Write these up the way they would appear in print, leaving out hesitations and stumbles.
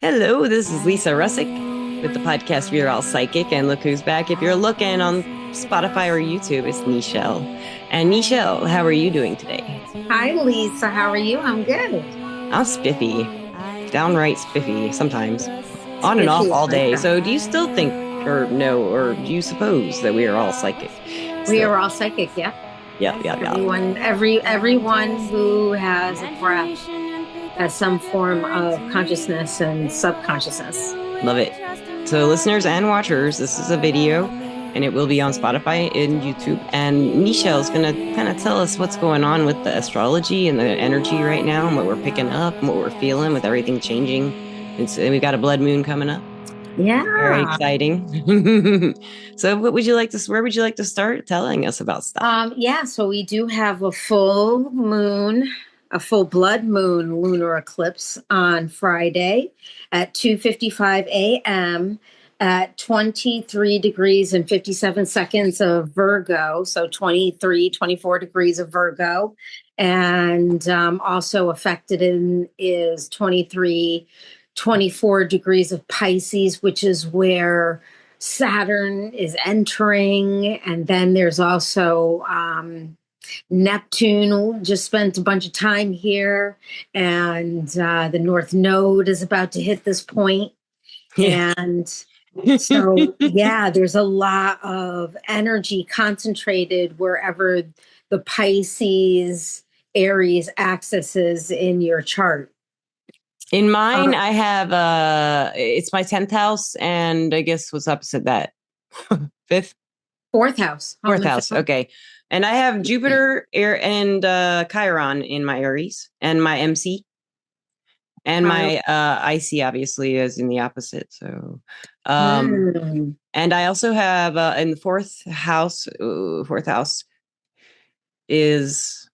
Hello, this is Lisa Russick with the podcast We Are All Psychic, and look who's back. If you're looking on Spotify or YouTube, it's Nichell. And Nichell, how are you doing today? Hi, Lisa. How are you? I'm good. I'm spiffy, downright spiffy sometimes, on and off Spiffy is all like day. that. So, do you still think, or know, or do you suppose that we are all psychic We still? are all psychic, yeah. Yeah, yeah, yeah. Everyone who has a breath has some form of consciousness and subconsciousness. Love it. So, listeners and watchers, this is a video and it will be on Spotify and YouTube. And Nichelle is going to kind of tell us what's going on with the astrology and the energy right now and what we're picking up and what we're feeling with everything changing. We've got a blood moon coming up. Very Yeah. exciting. So, where would you like to start telling us about stuff? Yeah, so we do have a full moon, a full blood moon lunar eclipse on Friday at 2:55 a.m. at 23 degrees and 57 seconds of Virgo, so 23, 24 degrees of Virgo. And also affected in is 23, 24 degrees of Pisces, which is where Saturn is entering. And then there's also Neptune just spent a bunch of time here, and the North Node is about to hit this point. Yeah. And so, yeah, there's a lot of energy concentrated wherever the Pisces Aries axis is in your chart. In mine, Uh, I have it's my 10th house, and I guess what's opposite that? Fifth? Fourth house, home Fourth and house. family. Okay. And I have Jupiter Air and Chiron in my Aries and my MC. And my IC obviously is in the opposite. So Hmm. and I also have in the fourth house is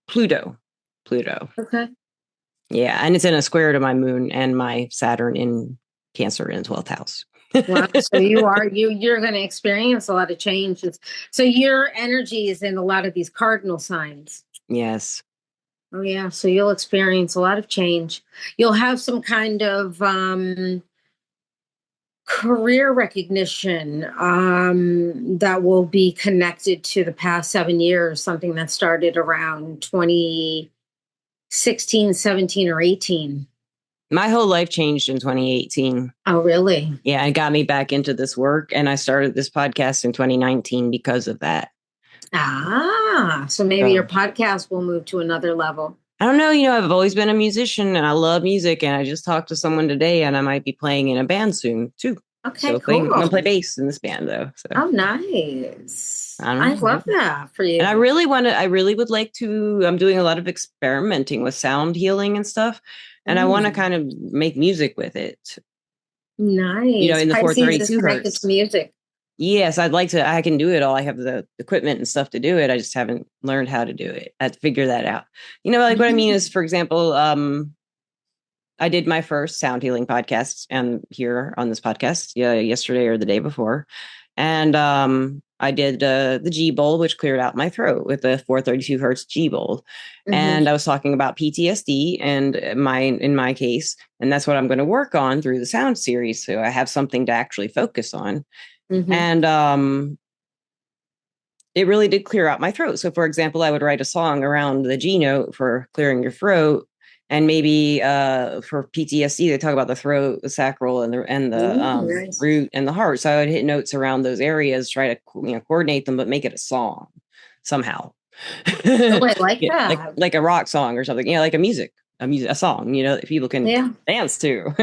Pluto. Pluto. Okay. Yeah. And it's in a square to my moon and my Saturn in Cancer in the 12th house. Wow. So you're going to experience a lot of changes. So your energy is in a lot of these cardinal signs. Yes. Oh yeah. So you'll experience a lot of change. You'll have some kind of career recognition that will be connected to the past 7 years, something that started around 2016, 17, or 18. My whole life changed in 2018. Oh, really? Yeah, it got me back into this work. And I started this podcast in 2019 because of that. Ah, so maybe your So podcast will move to another level. I don't know, I've always been a musician and I love music. And I just talked to someone today and I might be playing in a band soon too. Okay, So I'm cool. going to play bass in this band though. So Oh, nice. I I don't know. love that for And you. I really would like to, I'm doing a lot of experimenting with sound healing and stuff. And I want to Mm, kind of make music with it, nice. in the Pisces is 432 connected to hertz. music. Yes, I'd like to. I can do it all. I have the equipment and stuff to do it. I just haven't learned how to do it. I have to figure that out. Like what I mean is, for example, I did my first sound healing podcast and here on this podcast, yeah, yesterday or the day before. And I did the G bowl, which cleared out my throat with the 432 hertz G bowl. Hmm. And I was talking about PTSD and in my case, and that's what I'm going to work on through the sound series. So I have something to actually focus on. Hmm. And it really did clear out my throat. So, for example, I would write a song around the G note for clearing your throat, and maybe for PTSD, they talk about the throat, the sacral, and the Nice. root and the heart. So I would hit notes around those areas, try to coordinate them, but make it a song somehow. Oh, I like Yeah, that. like a rock song or something. Like a song. That people can Yeah. dance to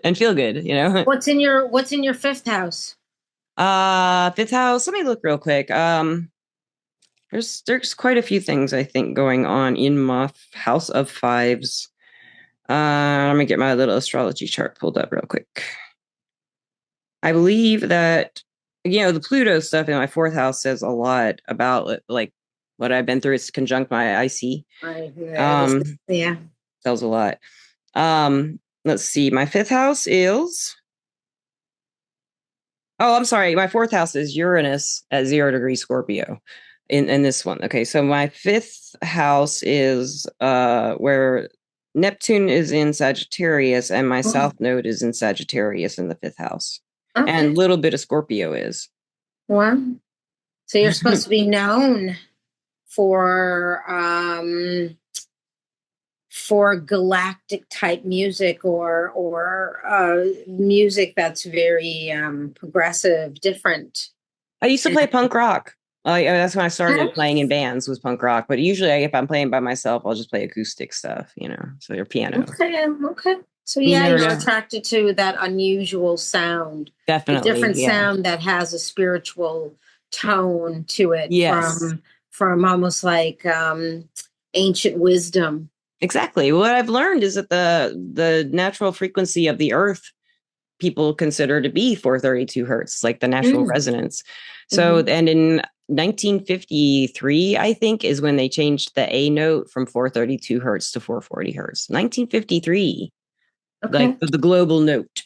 and feel good. What's in your fifth house? Fifth house. Let me look real quick. There's quite a few things I think going on in my house of fives. Let me get my little astrology chart pulled up real quick. I believe that the Pluto stuff in my fourth house says a lot about like what I've been through. It's conjunct my IC. Right. Yeah. Tells a lot. Let's see. My fifth house is. Oh, I'm sorry. My fourth house is Uranus at 0 degrees Scorpio in this one. Okay. So my fifth house is where Neptune is in Sagittarius, and my Oh, South Node is in Sagittarius in the fifth house. And a okay. little bit of Scorpio is. Well, so you're supposed to be known for galactic type music, or music that's very progressive, different. I used to And play punk rock. That's when I started playing in bands, was punk rock. But usually, if I'm playing by myself, I'll just play acoustic stuff, so your piano. okay, okay. So You yeah, never you're know. attracted to that unusual sound, the Definitely, different yeah. sound that has a spiritual tone to it, Yes, from almost like ancient wisdom. exactly. What I've learned is that the natural frequency of the Earth people consider to be 432 hertz, like the natural Mm. resonance. So, Hmm. and in 1953, I think, is when they changed the A note from 432 hertz to 440 hertz. 1953, like Okay. the global note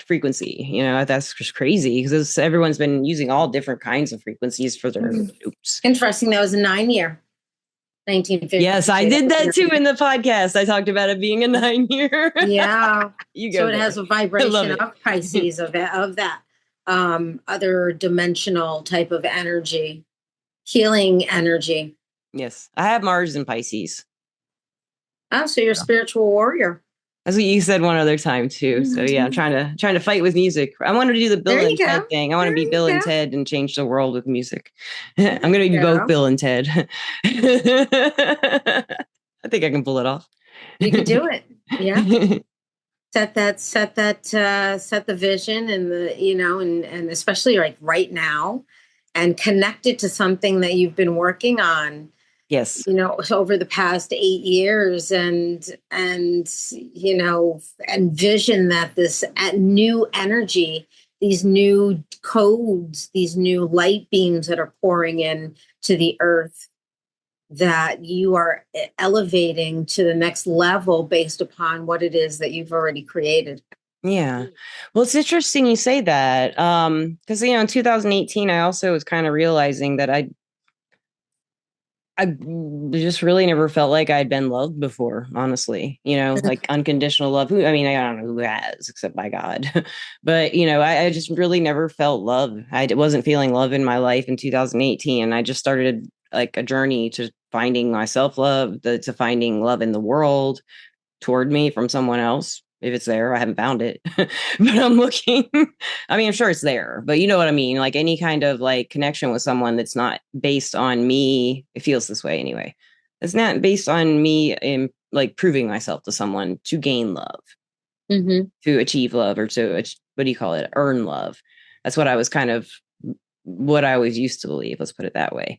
frequency. That's just crazy because everyone's been using all different kinds of frequencies for their Mhm. notes. Interesting. That was a 9 year, Yes, I 1953. That did was that too 9 year. in the podcast. I talked about it being a 9 year. Yeah. You So go it has there. a I love vibration it. of Pisces, of that other dimensional type of energy, healing energy. Yes, I have Mars in Pisces. Oh, so you're a spiritual warrior. That's what you said one other time too. So yeah, I'm Mhm. trying to fight with music. I want to do the There Bill you and go. Ted thing. I want to There be you Bill and go. Ted and change the world with music. I'm There going to you be both go. Bill and Ted. I think I can pull it off. You could do it. Yeah. Set the vision, and and especially like right now, and connect it to something that you've been working on, Yes. over the past 8 years, and envision that this new energy, these new codes, these new light beams that are pouring in to the earth, that you are elevating to the next level based upon what it is that you've already created. Yeah. Well, it's interesting you say that. Because in 2018, I also was kind of realizing that I just really never felt like I'd been loved before, honestly. Like unconditional love. I mean, I don't know who has, except by God. But I just really never felt love. I wasn't feeling love in my life in 2018, and I just started like a journey to finding myself love, to finding love in the world toward me from someone else. If it's there, I haven't found it, but I'm looking. I mean, I'm sure it's there, but you know what I mean? Like any kind of like connection with someone that's not based on me, it feels this way anyway. It's not based on me in like proving myself to someone to gain love, Mm-hmm. to achieve love, or to, what do you call it? Earn love. That's what I was kind of, what I always used to believe. Let's put it that way.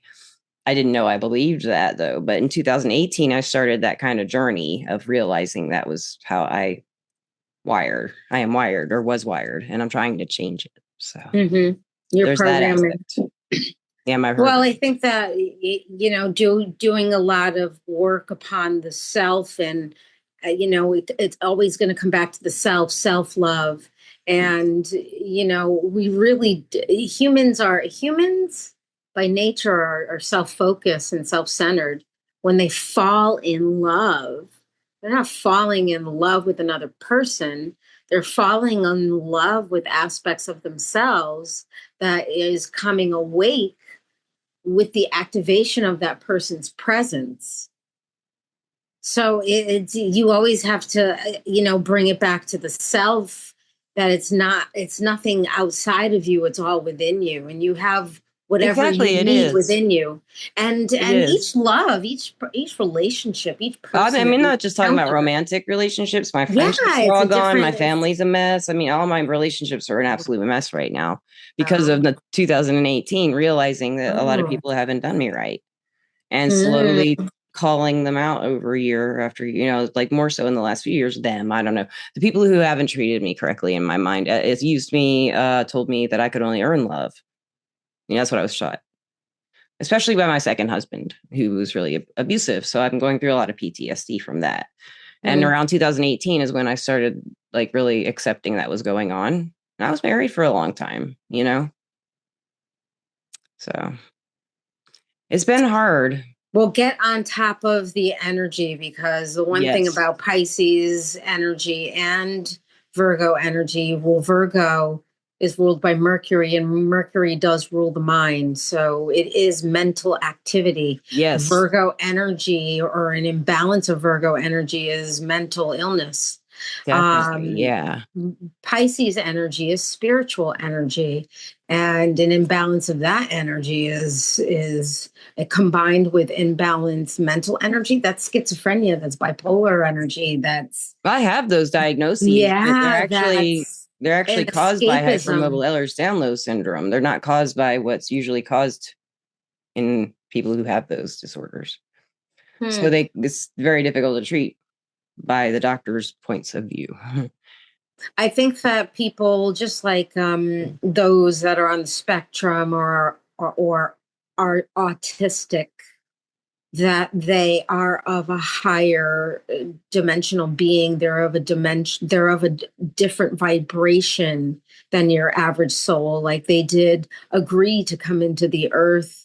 I didn't know I believed that though. But in 2018, I started that kind of journey of realizing that was how I am wired, or was wired, and I'm trying to change it. So Mm-hmm. Your there's that programming. aspect. Yeah, my Well, I purpose. think that doing a lot of work upon the self, and it's always going to come back to the self love, and we really humans by nature are self focused and self centered. When they fall in love, they're not falling in love with another person. They're falling in love with aspects of themselves that is coming awake with the activation of that person's presence. So it's you always have to bring it back to the self, that it's nothing outside of you, it's all within you, and you have whatever you Exactly, it need is. within you. and It and is. each love, each relationship, each I person that mean, you not just talking about encounter, romantic relationships. My yeah, friendships are it's all a gone. My different family's a mess. I mean, all my relationships are an absolute mess right now because of oh, the 2018, realizing that a lot of oh. people haven't done me right, and slowly Mm, calling them out over year after, like more so in the last few years, them, I don't know, the people who haven't treated me correctly in my mind, it's used me, told me that I could only earn love. That's what I was taught, especially by my second husband, who was really abusive. So I'm going through a lot of PTSD from that. And mm. around 2018 is when I started like really accepting that was going on. And I was married for a long time. So it's been hard. Well, get on top of the energy, because the one thing Yes. about Pisces energy and Virgo energy, well, Virgo is ruled by Mercury, and Mercury does rule the mind. So it is mental activity. Yes. Virgo energy, or an imbalance of Virgo energy, is mental illness. Definitely. Um, Yeah. Pisces energy is spiritual energy, and an imbalance of that energy is combined with imbalanced mental energy. That's schizophrenia. That's bipolar energy. That's, I have those diagnoses, but yeah, that's they're an actually caused by escapism. hypermobile Ehlers-Danlos syndrome. They're not caused by what's usually caused in people who have those disorders. So Hmm. it's very difficult to treat by the doctor's points of view. I think that people, just like those that are on the spectrum, or are autistic, that they are of a higher dimensional being. They're of a dimension, they're of a different vibration than your average soul. Like, they did agree to come into the earth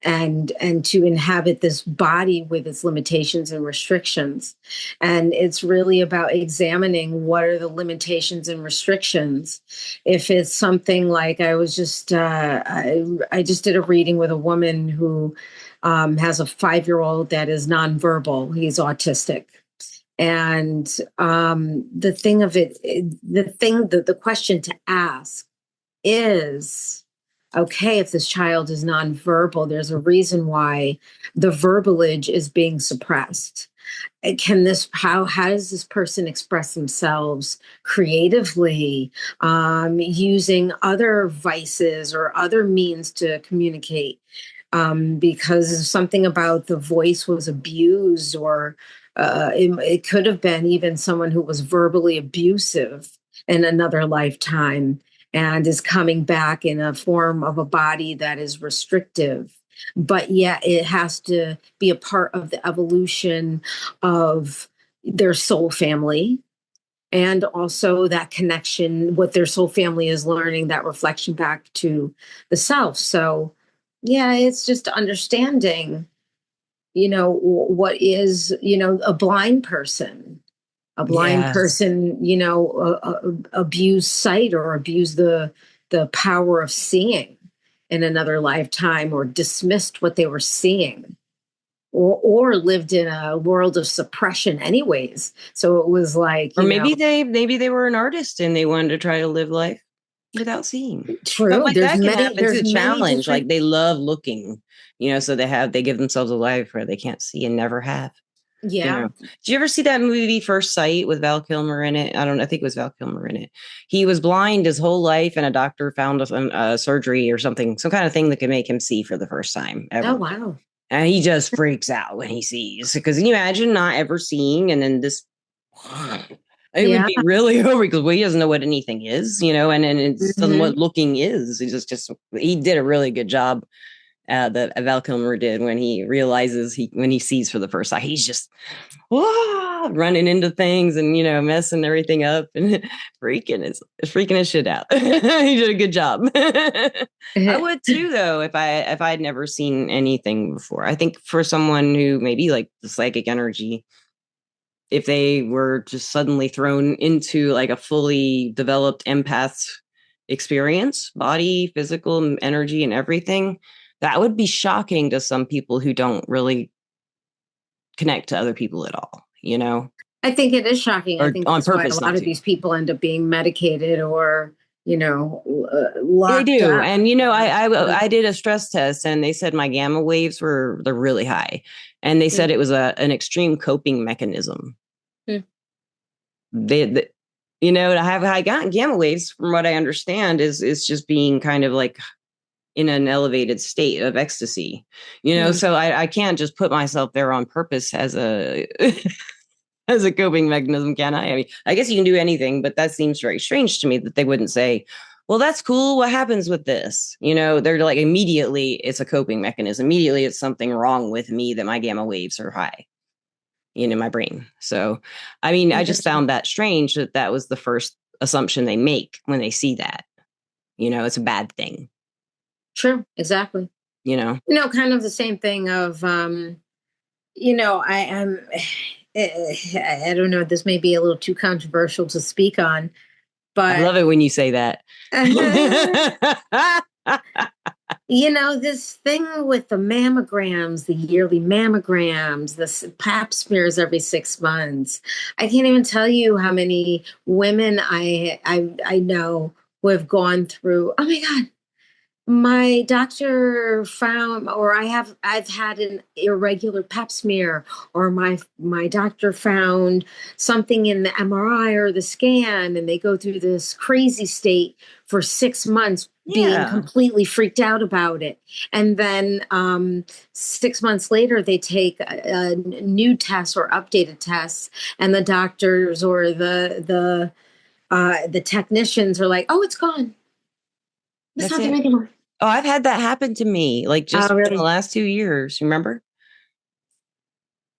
and to inhabit this body with its limitations and restrictions. And it's really about examining what are the limitations and restrictions. If it's something like, I was just I just did a reading with a woman who has a 5-year-old that is nonverbal. He's autistic. And the thing of it, the question to ask is, okay, if this child is nonverbal, there's a reason why the verbalage is being suppressed. Can this, how does this person express themselves creatively, using other vices or other means to communicate? Because something about the voice was abused, or it could have been even someone who was verbally abusive in another lifetime, and is coming back in a form of a body that is restrictive. But yet it has to be a part of the evolution of their soul family, and also that connection, what their soul family is learning, that reflection back to the self. So yeah, it's just understanding, what is, a blind person. A blind Yes. person, abuse sight, or abuse the power of seeing in another lifetime, or dismissed what they were seeing, or lived in a world of suppression anyways. So it was like, Or maybe they were an artist and they wanted to try to live life without seeing. Stuff true. like that can happen. It's There's a many challenge. Like, different, they love looking, so they give themselves a life where they can't see and never have. yeah. Did you ever see that movie First Sight with Val Kilmer in it? I don't know. I think it was Val Kilmer in it. He was blind his whole life, and a doctor found a surgery or something, some kind of thing that could make him see for the first time Oh, ever. wow. And he just freaks out when he sees. Because can you imagine not ever seeing, and then this? It would Yeah. be really over, because he doesn't know what anything is, and it's Hmm. what looking is. He did a really good job that Val Kilmer did when he realizes when he sees for the first time. He's just running into things and messing everything up and freaking his shit out. He did a good job. I would too, though, if I'd never seen anything before. I think for someone who maybe like the psychic energy, if they were just suddenly thrown into like a fully developed empath experience, body, physical energy, and everything, that would be shocking to some people who don't really connect to other people at all, I think it is shocking. I or think on that's why a purpose lot not of to. these people end up being medicated, or, They locked do. up. And, I did a stress test and they said my gamma waves they're really high. And they said it was an extreme coping mechanism. Mm-hmm. They to have high gamma waves, from what I understand, is just being kind of like in an elevated state of ecstasy, so I can't just put myself there on purpose as a as a coping mechanism, can I? I mean, I guess you can do anything, but that seems very strange to me that they wouldn't say, well, that's cool. What happens with this? They're like, immediately it's a coping mechanism. Immediately it's something wrong with me that my gamma waves are high, my brain. So, I mean, I just found that strange that was the first assumption they make when they see that, it's a bad thing, True, exactly. you know? Kind of the same thing of I am. I don't know. This may be a little too controversial to speak on, I but love it when you say that. this thing with the mammograms, the yearly mammograms, the pap smears every 6 months. I can't even tell you how many women I know who have gone through. Oh my God, my doctor found, or I've had an irregular pap smear, or my doctor found something in the MRI or the scan, and they go through this crazy state for 6 months, being Yeah, completely freaked out about it, and then 6 months later they take a new test or updated tests, and the doctors or the technicians are like, "Oh, it's gone. It's that's not there it. anymore." Oh, I've had that happen to me, like just Oh, within the really? last 2 years. Remember?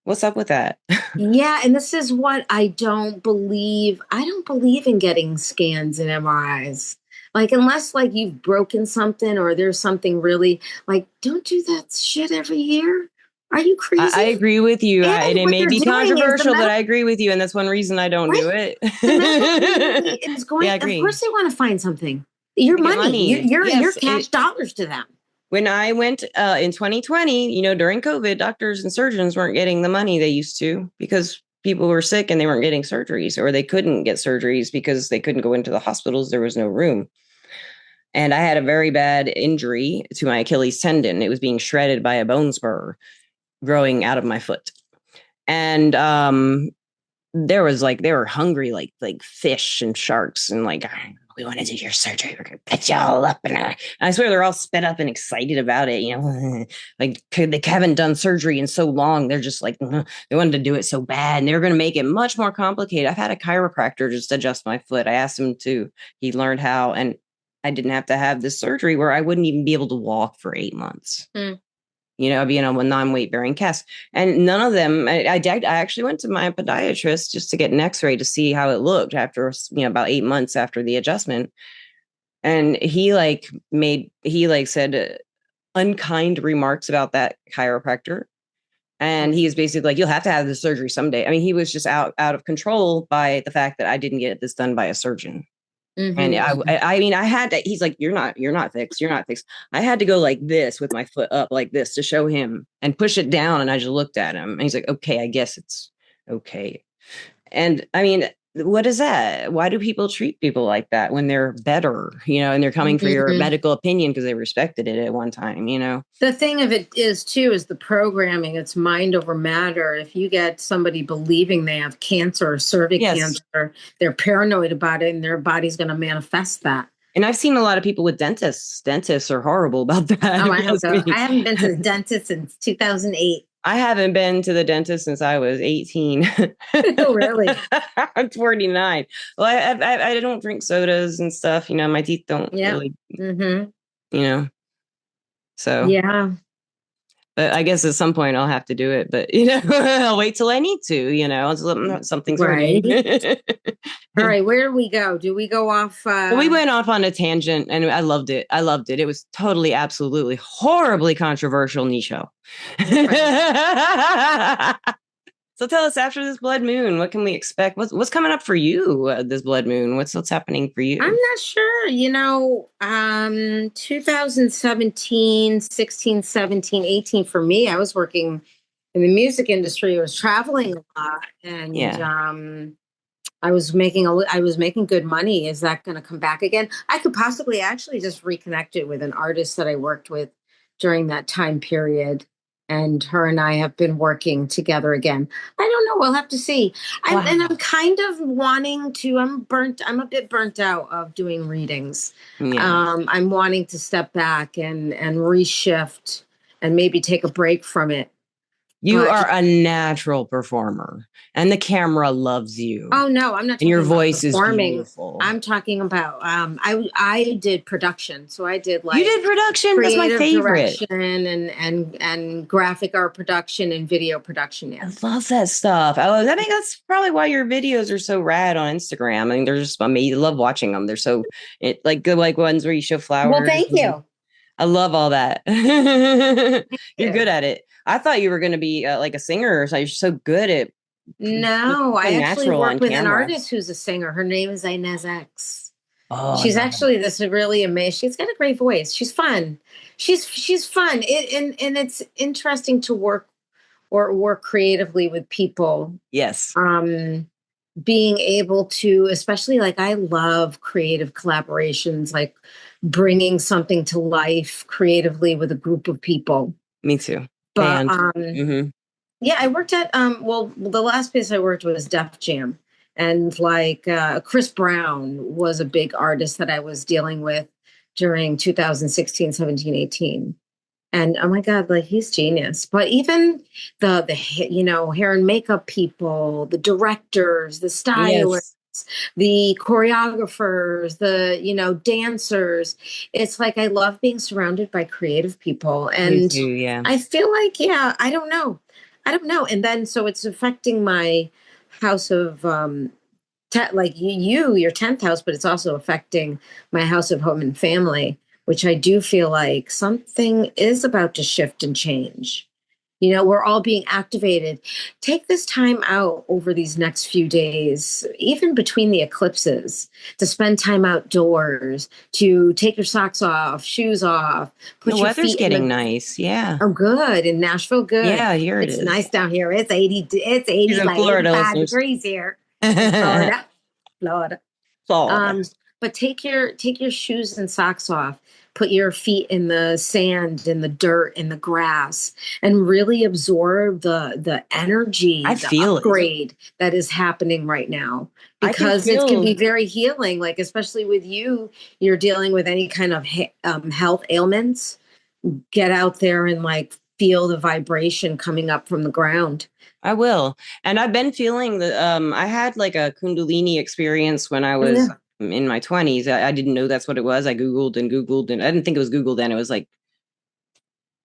What's up with that? Yeah, and this is what I don't believe. I don't believe in getting scans and MRIs. Like unless like you've broken something or there's something really like don't do that shit every year. Are you I crazy? agree with you. And And it what may they're be doing is the controversial, but medical I agree with you. And that's one reason I don't do right? it. The medical community is Yeah, going, I of course agree. they want to find something. Your To get money, money. your Yes. cash dollars to them. When I went in 2020, during COVID, doctors and surgeons weren't getting the money they used to because people were sick and they weren't getting surgeries, or they couldn't get surgeries because they couldn't go into the hospitals. There was no room. And I had a very bad injury to my Achilles tendon. It was being shredded by a bone spur growing out of my foot. And there was like they were hungry like fish and sharks, and like, we want to do your surgery, we're gonna put you all up, and I swear they're all sped up and excited about it, like they haven't done surgery in so long. They're just like, they wanted to do it so bad, and they were going to make it much more complicated. I've had a chiropractor just adjust my foot. I asked him to. He learned how, and I didn't have to have this surgery where I wouldn't even be able to walk for 8 months, Mm. being on a non-weight bearing cast. And none of them, I actually went to my podiatrist just to get an x-ray to see how it looked after, about 8 months after the adjustment. And he said unkind remarks about that chiropractor. And he is basically like, you'll have to have the surgery someday. I mean, he was just out of control by the fact that I didn't get this done by a surgeon. And Mm-hmm. I mean, I had to, he's like, you're not fixed. You're not fixed. I had to go like this with my foot up like this to show him and push it down. And I just looked at him and he's like, okay, I guess it's okay. And I mean, what is that? Why do people treat people like that when they're better, and they're coming for your Mm-hmm. medical opinion because they respected it at one time? The thing of it is too is the programming. It's mind over matter. If you get somebody believing they have cancer or cervix Yes. cancer, they're paranoid about it, and their body's going to manifest that. And I've seen a lot of people with dentists. Dentists are horrible about that, Oh, if you ask I me. haven't been to the dentist since 2008. I haven't been to the dentist since I was 18. Oh, really? I'm 49. Well, I don't drink sodas and stuff. My teeth don't Yeah. really, Mm-hmm. you know. So, Yeah. but I guess at some point I'll have to do it. But I'll wait till I need to. Something's hurting. Right. All right. Where do we go? Do we go off? Well, we went off on a tangent, and I loved it. I loved it. It was totally, absolutely, horribly controversial, Nichell. So tell us, after this blood moon, what can we expect? What's coming up for you this blood moon? What's happening for I'm you? not sure. 2017, 16, 17, 18 for me, I was working in the music industry. I was traveling a lot, and Yeah. I was making good money. Is that going to come back again? I could possibly actually just reconnect it with an artist that I worked with during that time period. And her and I have been working together again. I don't know. We'll have to see. And I'm Wow. kind of wanting to, I'm a bit burnt out of doing readings. Yeah. I'm wanting to step back and reshift and maybe take a break from it. You But are a natural performer, and the camera loves you, oh no, I'm not and your talking about voice is performing. beautiful. I'm talking about I did production. So I did You like did production. That's my creative favorite. direction and graphic art production and video production. I Yes. love that stuff. I think that's probably why your videos are so rad on Instagram. I mean, they're just amazing. I love watching them. They're so like good, like ones where you show Well, flowers. thank you. I love all that. You're Yeah. good at it. I thought you were going to be like a singer or something. You're so good at just No, so I actually natural work on with an camera. artist who's a singer. Her name is Inez X. Oh, She's no. actually this really amazing. She's got a great voice. She's fun. She's fun. And it's interesting to work or work creatively with people. Yes, Um, Being able to, especially like I love creative collaborations, like bringing something to life creatively with a group of people. me too. But Band. Hmm. yeah, I worked at well, the last place I worked was Def Jam. And like Chris Brown was a big artist that I was dealing with during 2016, 17, 18. And oh my God, like he's genius. But even the hair and makeup people, the directors, the stylists, Yes, the choreographers, the dancers. It's like I love being surrounded by creative people. me And too. Yeah. I feel like, yeah, I don't know. I don't know. And then so it's affecting my house of like your 10th house, but it's also affecting my house of home and family, which I do feel like something is about to shift and change. We're all being activated. Take this time out over these next few days, even between the eclipses, to spend time outdoors, to take your socks off, shoes off, The put your weather's feet in getting the. nice. Yeah. Oh, good. In Nashville, good. Yeah, here it It's is. nice down here. It's She's 80, in like Florida, 85 listeners. degrees here in Florida. Florida. Um, but take your shoes and socks off. Put your feet in the sand, in the dirt, in the grass, and really absorb the I energy, the feel it. upgrade that is happening right now. I can Because it can feel. be very healing, like especially with you're dealing with any kind of health ailments. Get out there and like feel the vibration coming up from the ground. I will. And I've been feeling that I had like a Kundalini experience when I was Yeah. in my 20s. I didn't know that's what it was. I Googled and I didn't think it was Google then. It was like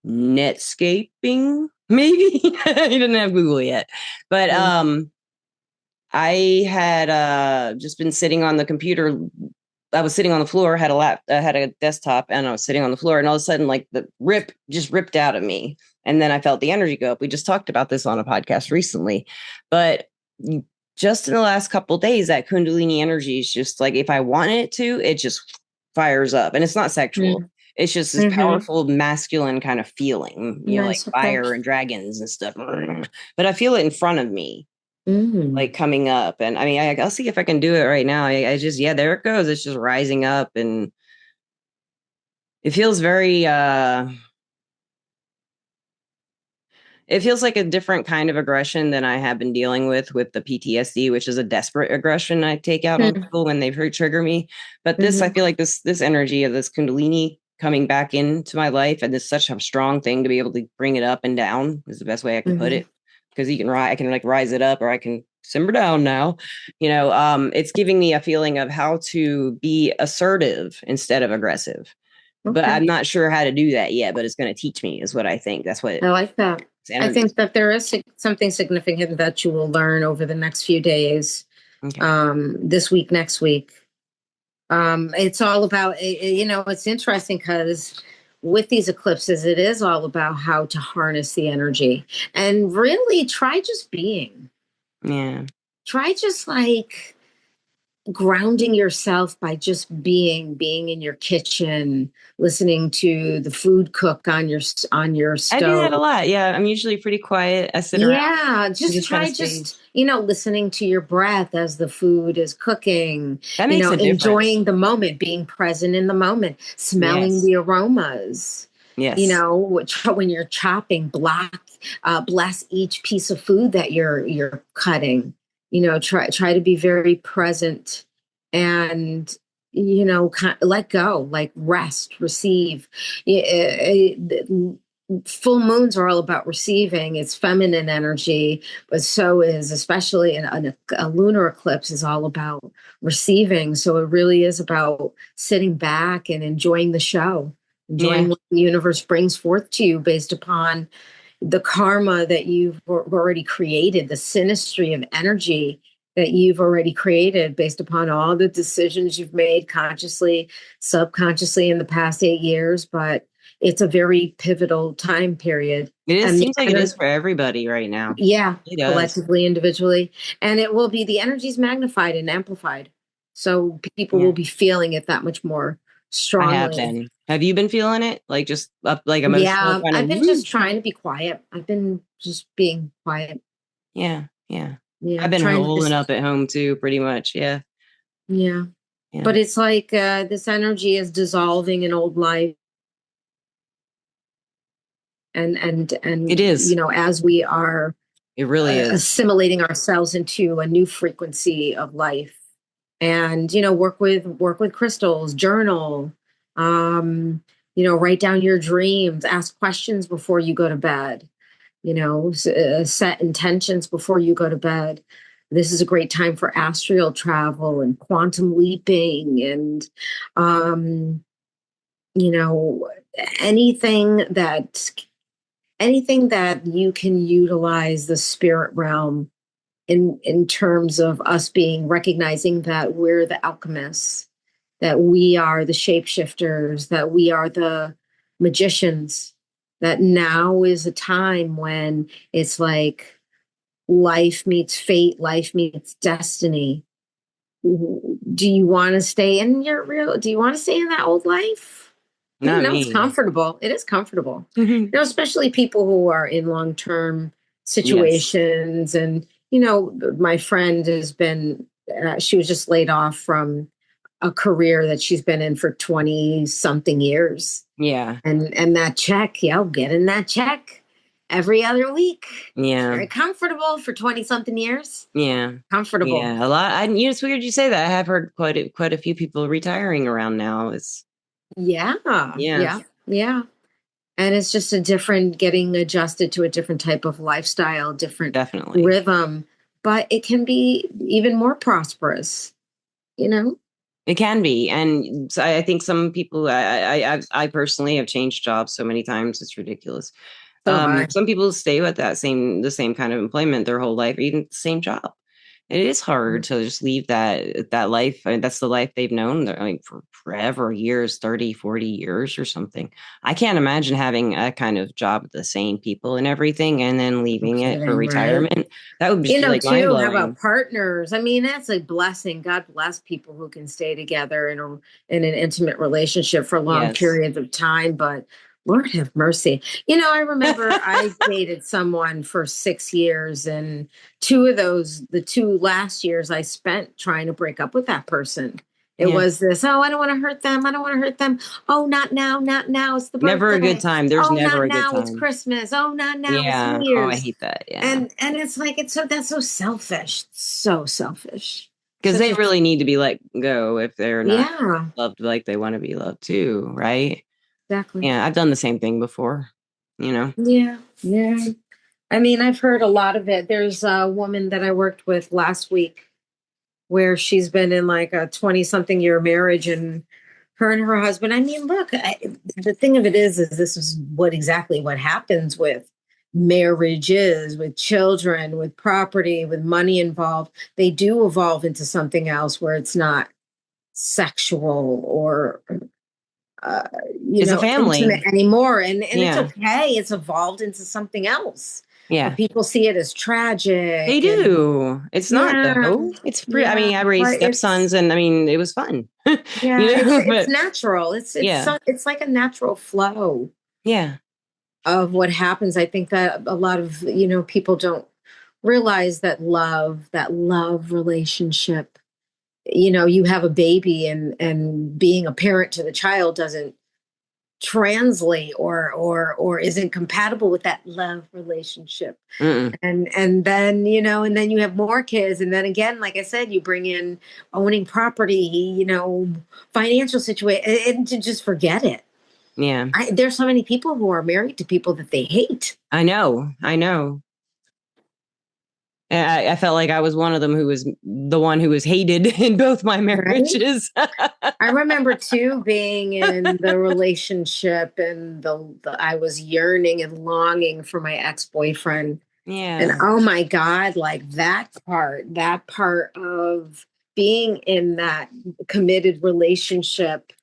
Netscaping, maybe. I didn't have Google yet. But I had just been sitting on the computer. I was sitting on the floor, had a desktop, and I was sitting on the floor, and all of a sudden, like the rip just ripped out of me, and then I felt the energy go up. We just talked about this on a podcast recently, but just in the last couple of days, that Kundalini energy is just like if I want it to, it just fires up, and it's not sexual. Mm-hmm. It's just this Mm-hmm. powerful masculine kind of feeling, like Nice. Okay. fire and dragons and stuff. But I feel it in front of me Mm. like coming up. And I mean, I'll see if I can do it right now. I just, yeah, there it goes. It's just rising up and it feels very, it feels like a different kind of aggression than I have been dealing with the PTSD, which is a desperate aggression I take out on people when they trigger me. But this, I Mm-hmm. feel like this energy of this Kundalini coming back into my life, and it's such a strong thing to be able to bring it up and down is the best way I can put Mm-hmm. it. Because I can like rise it up, or I can simmer down now. It's giving me a feeling of how to be assertive instead of aggressive. But Okay. I'm not sure how to do that yet. But it's going to teach me, is what I think. That's what I like that. I energy. think that there is something significant that you will learn over the next few days, Okay. this week, next week. It's all about, it's interesting because with these eclipses, it is all about how to harness the energy and really try just being. Yeah. Try just like grounding yourself by just being in your kitchen, listening to the food cook on your I do that stove. a lot. Yeah. I'm usually pretty quiet. I sit around Yeah, and just just kind of try stay. just, listening to your breath as the food is cooking, That makes a difference. enjoying the moment, being present in the moment, smelling Yes. the aromas. Yes. When you're chopping, bless each piece of food that you're cutting. Try to be very present and let go, like rest, receive. Full moons are all about receiving. It's feminine energy, but so is especially a lunar eclipse is all about receiving. So it really is about sitting back and enjoying the show, Yeah. enjoying what the universe brings forth to you based upon the karma that you've already created, the synastry of energy that you've already created based upon all the decisions you've made consciously, subconsciously in the past 8 years. But it's a very pivotal time period. It is. And the Seems like it is ener- for everybody right now. yeah, It does. collectively, individually. And it will be the energy's magnified and amplified. So people will Yeah, be feeling it that much more I have strongly. been. Have you been feeling it? Like just up, like emotional Yeah, kind of. I've been just trying to be quiet. I've been just being quiet. Yeah, yeah. Yeah, I've been trying to holding just, up at home too, pretty much. Yeah, yeah. yeah. But it's like this energy is dissolving an old life, It and is. as we are It really is. assimilating ourselves into a new frequency of life, and work with crystals, journal, um, write down your dreams, ask questions before you go to bed, set intentions before you go to bed. This is a great time for astral travel and quantum leaping and um, you know anything that anything that you can utilize the spirit realm in terms of us being recognizing that we're the alchemists, that we are the shapeshifters, that we are the magicians, that now is a time when it's like life meets fate, life meets destiny. Do you want to stay in your real, do you want to stay in that old life? Not It's me. comfortable. It is comfortable. Especially people who are in long-term Yes. situations. And, my friend has been, she was just laid off from a career that she's been in for 20 something years. Yeah. And that check, getting that check every other week. Yeah. Very comfortable for 20 something years. Yeah. Comfortable. Yeah. A lot. It's weird you say that. I have heard quite a few people retiring around now. It's Yeah. yeah, Yeah. Yeah. And it's just a different, getting adjusted to a different type of lifestyle, different definitely. rhythm, but it can be even more prosperous, you know? It can be, and so I think some people. I personally have changed jobs so many times. It's ridiculous. So have I. Some people stay with the same kind of employment their whole life, or even the same job. It is hard to just leave that life. I mean, that's the life they've known. Like for forever, years, 30, 40 years or something. I can't imagine having a kind of job with the same people and everything and then No leaving it for kidding, right? retirement. That would just be like mind Too, how about blowing. partners? I mean, that's a blessing. God bless people who can stay together in an intimate relationship for long Yes. periods of time, but Lord have mercy. I remember I dated someone for 6 years, and the two last years I spent trying to break up with that person. It Yeah. was this, oh, I don't want to hurt them. I don't want to hurt them. Oh, not now, not now. It's the Never a good birthday. time. There's Oh, never not a good now. It's time. Christmas. Oh, not now. It's New Yeah. Oh, I Year's. hate that. Yeah. And it's like that's so selfish. So selfish. Because Such they a really need to be let go if they're not yeah, loved like they want to be loved too, right? exactly. Yeah, I've done the same thing before, you know. Yeah, yeah. I mean, I've heard a lot of it. There's a woman that I worked with last week where she's been in like a 20 something year marriage, and her husband, I mean, look, the thing of it is this is what happens with marriages, with children, with property, with money involved. They do evolve into something else where it's not sexual or uh, It's a intimate family. anymore, and it's Yeah. okay. It's evolved into something else, but Yeah. people see it as They tragic. And do. It's not yeah, though. It's pretty I yeah, mean, I raised but stepsons and I mean, it was fun. yeah, You know, it's but natural. yeah. It's like a natural flow Yeah. of what happens. I think that a lot of people don't realize that love relationship. You have a baby, and being a parent to the child doesn't translate or isn't compatible with that love relationship. Mm-mm. And then you have more kids, and then again, like I said, you bring in owning property, financial situation, and to just forget it. Yeah. There's so many people who are married to people that they hate. I know. I know. And I felt like I was one of them who was the one who was hated in both my Right. marriages. I remember too being in the relationship, and I was yearning and longing for my ex-boyfriend. And Yeah. oh my God, like that part of being in that committed relationship,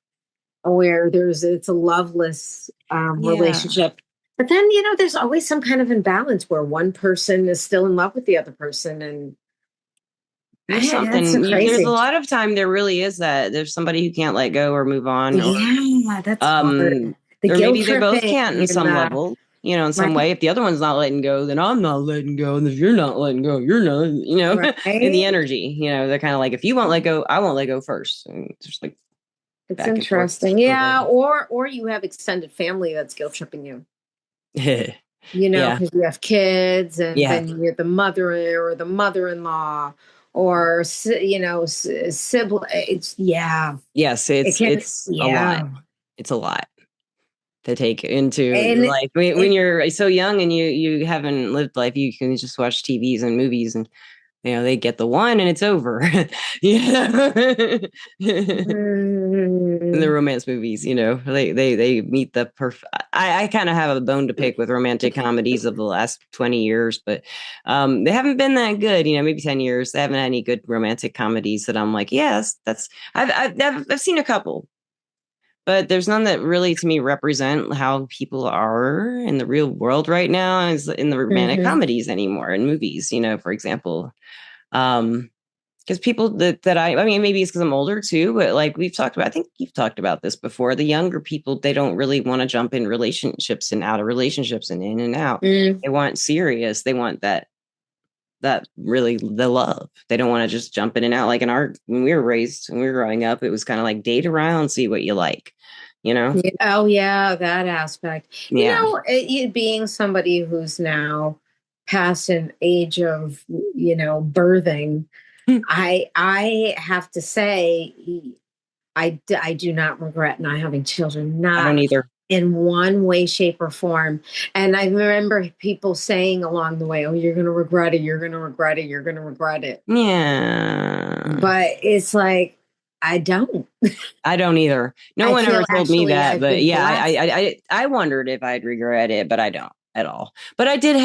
where it's a loveless Yeah. relationship. But then, there's always some kind of imbalance where one person is still in love with the other person. And There's that's so something there's a crazy. lot of time there really is that there's somebody who can't let go or move on, or Yeah, that's hard. The or guilt maybe they both tripping can't in and some level, in some right, way. If the other one's not letting go, then I'm not letting go. And if you're not letting go, you're not, in the right. energy, they're kind of like, if you won't let go, I won't let go first. And it's just like It's back and forth interesting. over. Yeah, or you have extended family that's guilt tripping you. Yeah. Because you have kids, and Yeah. then you're the mother or the mother-in-law, or sibling. Yes, It can, it's a lot. yeah, It's a lot to take into and life. When it, you're so young and you haven't lived life, you can just watch TVs and movies, and they get the one and it's over. Yeah. In the mm, romance movies, they meet the perfect. I kind of have a bone to pick with romantic comedies of the last 20 years, but they haven't been that good. Maybe 10 years. They haven't had any good romantic comedies that I'm like, yes, that's. I've seen a couple, but there's none that really to me represent how people are in the real world right now, is in the romantic mhm. comedies anymore in movies. For example, um, because people I mean, maybe it's because I'm older too, but like we've talked about, I think you've talked about this before. The younger people, they don't really want to jump in relationships and out of relationships and in and out. Mm. They want serious. They want that really the love. They don't want to just jump in and out. Like when we were raised, when we were growing up, it was kind of like date around, see what you like, you know? Yeah. Oh, yeah, that aspect. Yeah. Being somebody who's now past an age of, birthing, I have to say, I do not regret not having children, I not don't either. in one way, shape, or form. And I remember people saying along the way, "Oh, you're going to regret it. You're going to regret it. You're going to regret it." Yeah. But it's like, I don't. I don't either. No I one ever feel told me actually that, I've but been yeah, blessed. I wondered if I'd regret it, but I don't at all. But I did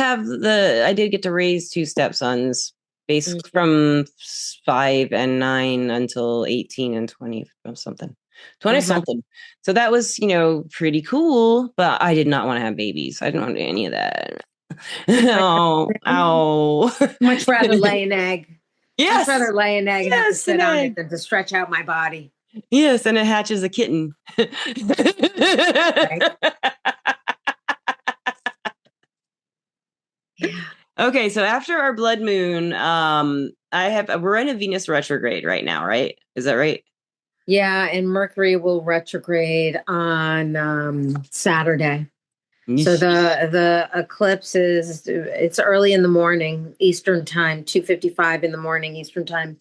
get to raise two stepsons, basically Mhm. from 5 and 9 until 18 and 20 or something, 20 Uh-huh. something. So that was, pretty cool, but I did not want to have babies. I didn't want to do any of that. Oh, ow. Much rather lay an egg. Much Yes, rather lay an egg and have to yes, an sit on it egg. than to stretch out my body. Yes, and it hatches a kitten. Right? Yeah. Okay, so after our blood moon, we're in a Venus retrograde right now, right? Is that right? Yeah, and Mercury will retrograde on Saturday. So Yeesh. the eclipse it's early in the morning Eastern time, 2:55 in the morning Eastern time.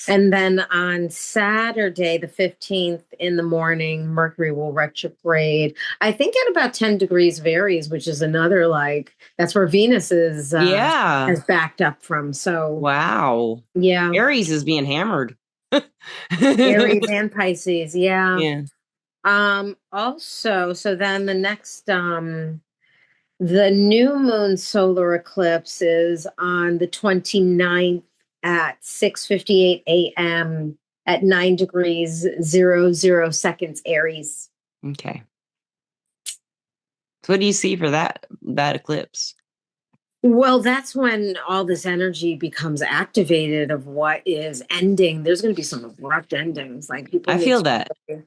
And then on Saturday, the 15th in the morning, Mercury will retrograde. I think at about 10 degrees varies, which is another that's where Venus is Yeah. has backed up from. So Wow. yeah, Aries is being hammered. Aries and Pisces. Yeah. Yeah. Also, so then the new moon solar eclipse is on the 29th at 6:58 a.m. at 9 degrees 00 seconds Aries. Okay. So what do you see for that eclipse? Well, that's when all this energy becomes activated of what is ending. There's going to be some abrupt endings. Like people I need feel to that. really,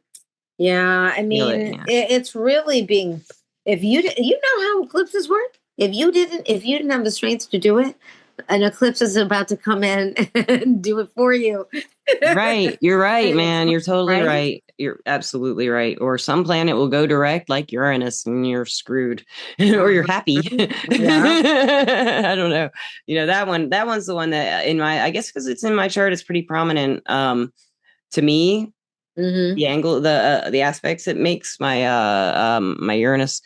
yeah, I Feel it. mean, Yeah. it's really being, if you know how eclipses work? If you didn't have the strength to do it, an eclipse is about to come in and do it for you. Right. You're right, And it's man. You're totally right. right. You're absolutely right. Or some planet will go direct like Uranus and you're screwed. Or you're Uh-huh. happy. Yeah. I don't know. That one's the one that in my I guess because it's in my chart, it's pretty prominent. To me, Hmm. the aspects it makes my Uranus,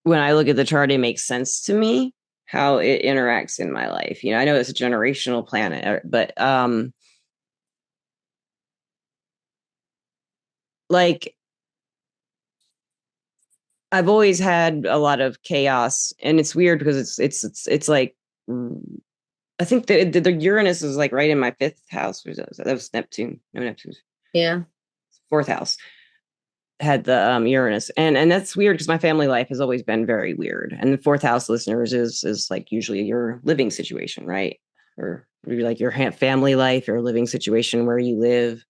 when I look at the chart, it makes sense to me how it interacts in my life. I know it's a generational planet, but like I've always had a lot of chaos, and it's weird because it's like I think the Uranus is like right in my fifth house. That was Neptune. No, Neptune's Yeah. fourth house. had the Uranus, and that's weird because my family life has always been very weird. And the fourth house listeners is like usually your living situation, right? Or maybe like your family life or living situation where you live.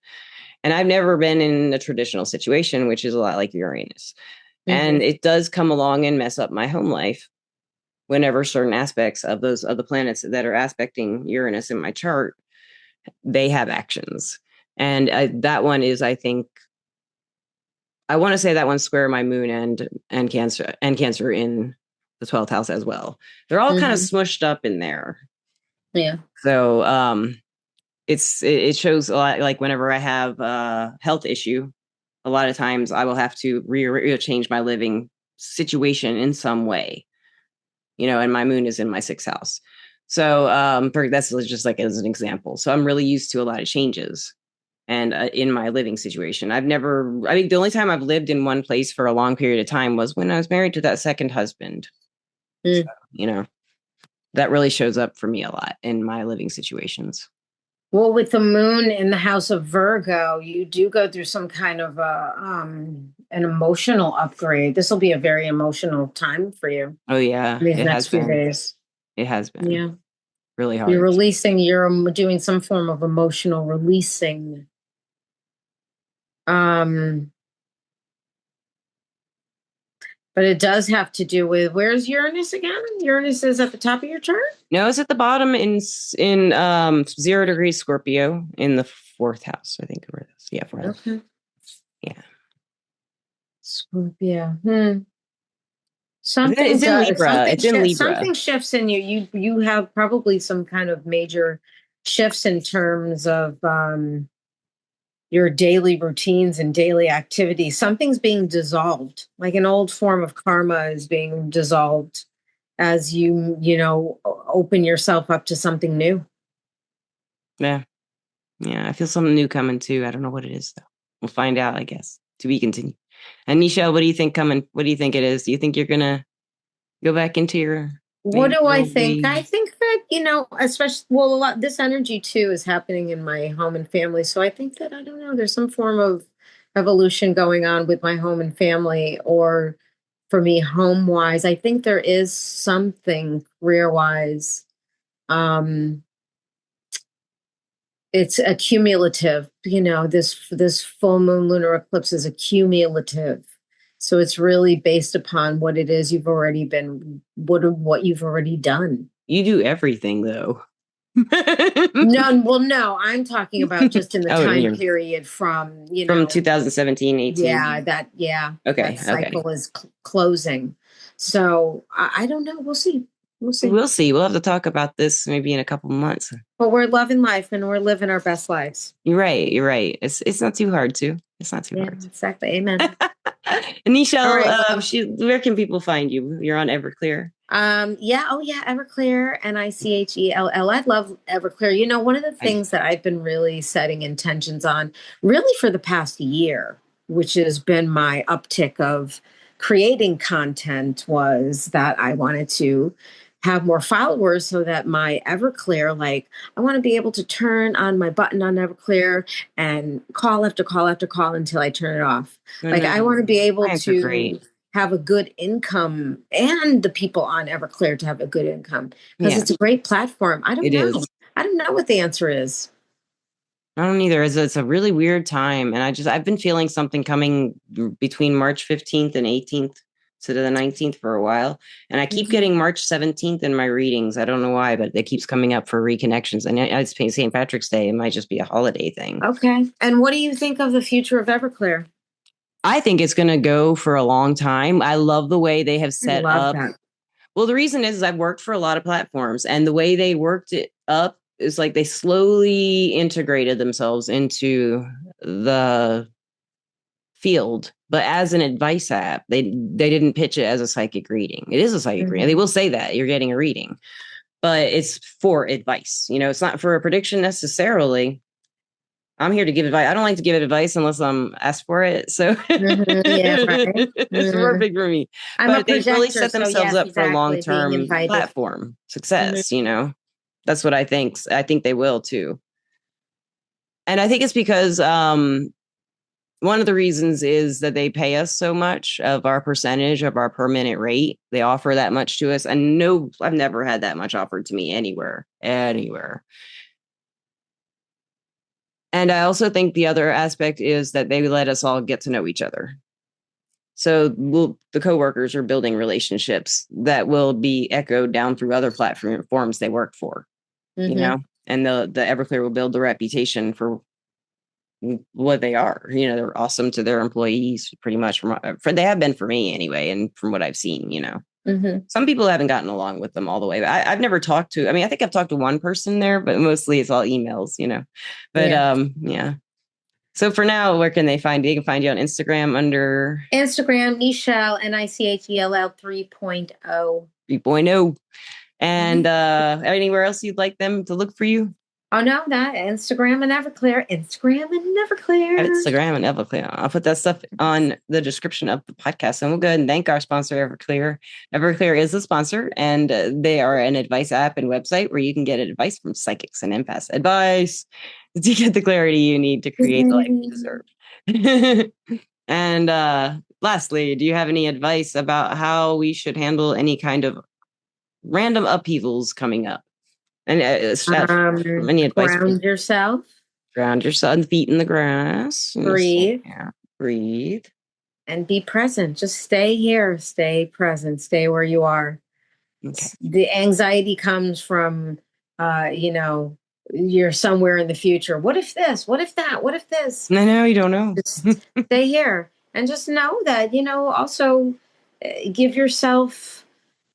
And I've never been in a traditional situation, which is a lot like Uranus. And it does come along and mess up my home life whenever certain aspects of those of the planets that are aspecting Uranus in my chart, they have actions. And that one is, I think, I want to say that one's square my moon and Cancer in the 12th house as well. They're all kind of smushed up in there. Yeah. So it shows a lot, like whenever I have a health issue, a lot of times I will have to change my living situation in some way, and my moon is in my 6th house. So that's just like as an example. So I'm really used to a lot of changes and in my living situation. I mean, the only time I've lived in one place for a long period of time was when I was married to that second husband. So, that really shows up for me a lot in my living situations. Well, with the moon in the house of Virgo, you do go through some kind of an emotional upgrade. This will be a very emotional time for you. Oh yeah, These next few days. It has been. Yeah. Really hard. You're doing some form of emotional releasing. But it does have to do with, where's Uranus again? Uranus is at the top of your chart? No, it's at the bottom in 0 degrees Scorpio in the 4th house, I think. Yeah, 4th house. Okay. Yeah. Scorpio. It's in Libra. It's in Libra. Something shifts in you. You have probably some kind of major shifts in terms of your daily routines and daily activities. Something's being dissolved, like an old form of karma is being dissolved as you open yourself up to something new. Yeah. I feel something new coming too. I don't know what it is though. We'll find out, I guess. To be continued. And Nichell, what do you think coming? What do you think it is? Do you think you're gonna go back into your? What do I think? I think that, especially, well, a lot, this energy too is happening in my home and family. So I think that, I don't know, there's some form of evolution going on with my home and family, or for me, home wise. I think there is something career wise. It's accumulative, this full moon lunar eclipse is accumulative. So it's really based upon what it is you've already been, what you've already done. You do everything though. No, I'm talking about just in the time period from 2017, 18. Yeah, okay, that cycle is closing. So I don't know. We'll see. We'll see. We'll have to talk about this maybe in a couple months. But we're loving life and we're living our best lives. You're right. It's not too hard to. It's not too hard. Exactly. Amen. Nichell, where can people find you? You're on Everclear. Everclear, Nichell. I love Everclear. One of the things that I've been really setting intentions on, really for the past year, which has been my uptick of creating content, was that I wanted to have more followers so that my Everclear, like, I want to be able to turn on my button on Everclear and call after call after call until I turn it off. I want to be able to have a good income, and the people on Everclear to have a good income, because it's a great platform. I don't know. I don't know what the answer is. I don't either. It's a really weird time. And I've been feeling something coming between March 15th and 18th to the 19th for a while. And I keep getting March 17th in my readings. I don't know why, but it keeps coming up for reconnections. And it's St. Patrick's Day. It might just be a holiday thing. Okay. And what do you think of the future of Everclear? I think it's going to go for a long time. I love the way they have set up. That. Well, the reason is I've worked for a lot of platforms, and the way they worked it up is like they slowly integrated themselves into the field, but as an advice app. They didn't pitch it as a psychic reading. It is a psychic reading. They will say that you're getting a reading, but it's for advice. It's not for a prediction necessarily. I'm here to give advice. I don't like to give advice unless I'm asked for it. So it's perfect for me. But they've really set themselves up for long-term platform success. That's what I think. I think they will too. And I think it's because one of the reasons is that they pay us so much of our percentage of our per minute rate. They offer that much to us. And no, I've never had that much offered to me anywhere, anywhere. And I also think the other aspect is that they let us all get to know each other. So the coworkers are building relationships that will be echoed down through other platforms they work for, you know, and the Everclear will build the reputation for what they are. You know, they're awesome to their employees, pretty much. They have been for me anyway, and from what I've seen, you know. Some people haven't gotten along with them all the way. I've never talked to. I mean, I think I've talked to one person there, but mostly it's all emails, you know. But yeah. So for now, where can they find you? They can find you on Instagram under Instagram, Nichell, Nichell 3.0. 3.0. And anywhere else you'd like them to look for you? Oh no, that Instagram and Everclear. Instagram and Everclear. Instagram and Everclear. I'll put that stuff on the description of the podcast. And we'll go ahead and thank our sponsor, Everclear. Everclear is a sponsor, and they are an advice app and website where you can get advice from psychics and empaths. Advice to get the clarity you need to create the life you deserve. And lastly, do you have any advice about how we should handle any kind of random upheavals coming up? And any advice? Ground yourself. Ground yourself, feet in the grass. Breathe. Yeah, breathe. And be present. Just stay here. Stay present. Stay where you are. Okay. The anxiety comes from, you know, you're somewhere in the future. What if this? What if that? What if this? No, you don't know. Just stay here and just know that, you know, also give yourself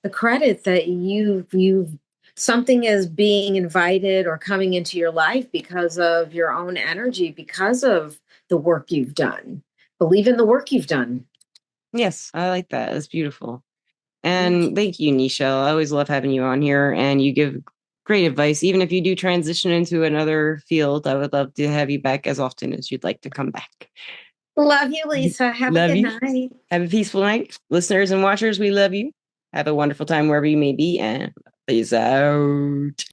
the credit that you've something is being invited or coming into your life because of your own energy, because of the work you've done. Believe in the work you've done. Yes, I like that. That's beautiful. And thank you, Nichell. I always love having you on here, and you give great advice. Even if you do transition into another field, I would love to have you back as often as you'd like to come back. Love you, Lisa. Have a good night. Have a peaceful night. Listeners and watchers, we love you. Have a wonderful time wherever you may be, and peace out.